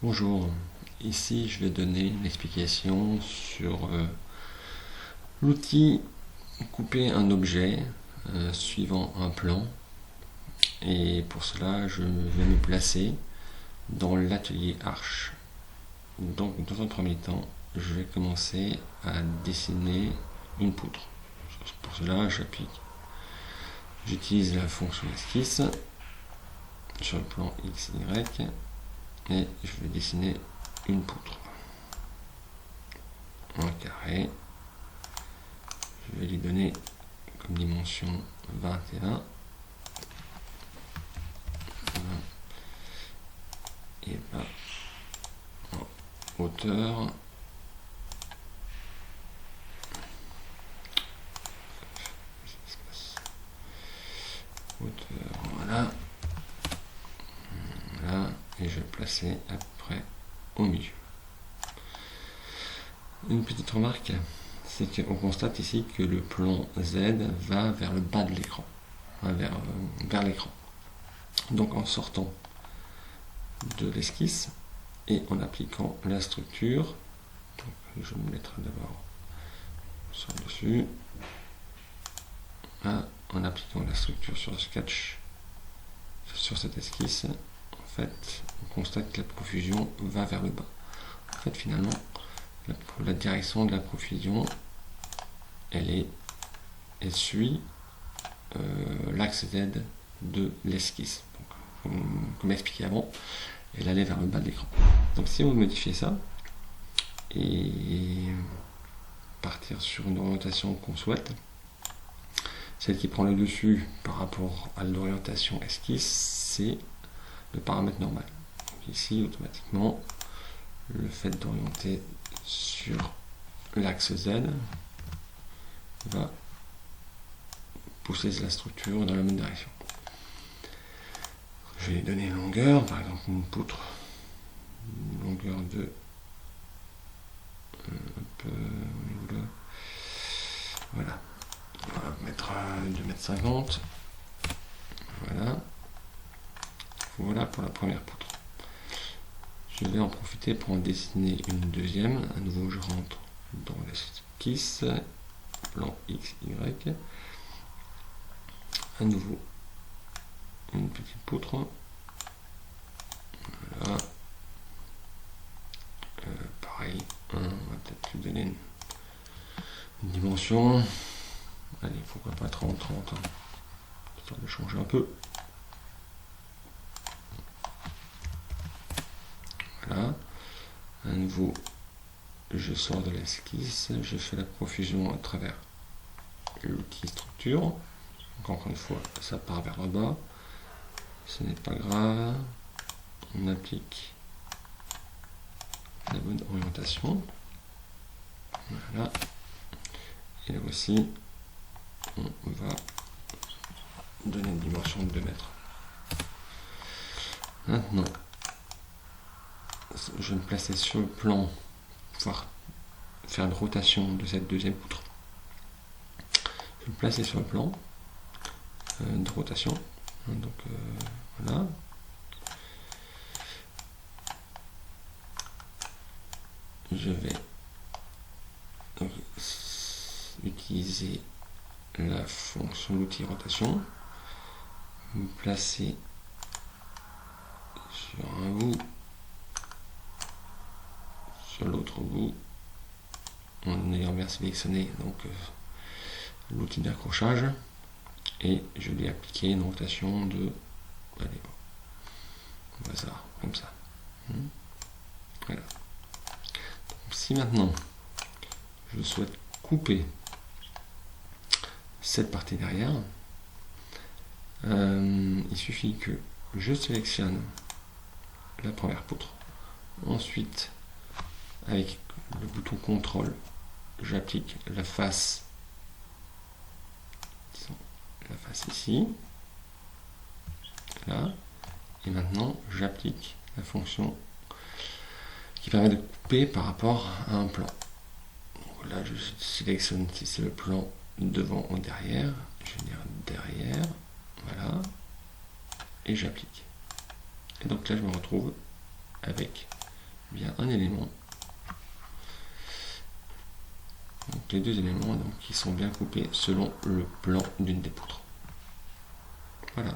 Bonjour, ici je vais donner une explication sur l'outil couper un objet suivant un plan, et pour cela je vais me placer dans l'atelier Arch. Donc dans un premier temps je vais commencer à dessiner une poutre. Pour cela j'utilise la fonction esquisse sur le plan XY et je vais dessiner une poutre en carré. Je vais lui donner comme dimension 21 et 20 en hauteur. Voilà. Voilà. Et je vais placer à peu près au milieu. Une petite remarque, c'est qu'on constate ici que le plan Z va vers le bas de l'écran, vers l'écran. Donc en sortant de l'esquisse et en appliquant la structure, donc je me mettrai d'abord sur le dessus, là, en appliquant la structure sur le sketch, sur cette esquisse, en fait, on constate que la profusion va vers le bas. En fait, finalement, la direction de la profusion, elle suit l'axe Z de l'esquisse. Comme expliqué avant, elle allait vers le bas de l'écran. Donc si vous modifiez ça et partir sur une orientation qu'on souhaite, celle qui prend le dessus par rapport à l'orientation esquisse, c'est le paramètre normal. Donc ici, automatiquement, le fait d'orienter sur l'axe Z va pousser la structure dans la même direction. Je vais lui donner une longueur, par exemple une poutre, une longueur de un peu au niveau de, voilà, on va mettre 2,50 m. Voilà pour la première poutre. Je vais en profiter pour en dessiner une deuxième. À nouveau, je rentre dans l'esquisse, plan XY. À nouveau, une petite poutre. Voilà. Pareil, on va peut-être lui donner une dimension. Allez, pourquoi pas 30, histoire de changer un peu. Voilà. À nouveau, je sors de l'esquisse, je fais la profusion à travers l'outil structure. Donc encore une fois, ça part vers le bas. Ce n'est pas grave. On applique la bonne orientation. Voilà. Et là aussi, on va donner une dimension de 2 mètres. Maintenant, je vais me placer sur le plan pour pouvoir faire une rotation de cette deuxième poutre. Je vais me placer sur le plan de rotation. Donc voilà. Je vais utiliser la fonction l'outil rotation, me placer sur un bout, sur l'autre bout, en ayant bien sélectionné donc l'outil d'accrochage, et je vais appliquer une rotation de, allez, au hasard, comme ça. Voilà. Donc, si maintenant je souhaite couper cette partie derrière, il suffit que je sélectionne la première poutre, ensuite avec le bouton contrôle j'applique la face, disons la face ici, là, et maintenant j'applique la fonction qui permet de couper par rapport à un plan. Donc là je sélectionne si c'est le plan devant ou derrière, je vais dire derrière, voilà, et j'applique. Et donc là je me retrouve avec bien un élément. Donc les deux éléments donc, qui sont bien coupés selon le plan d'une des poutres. Voilà.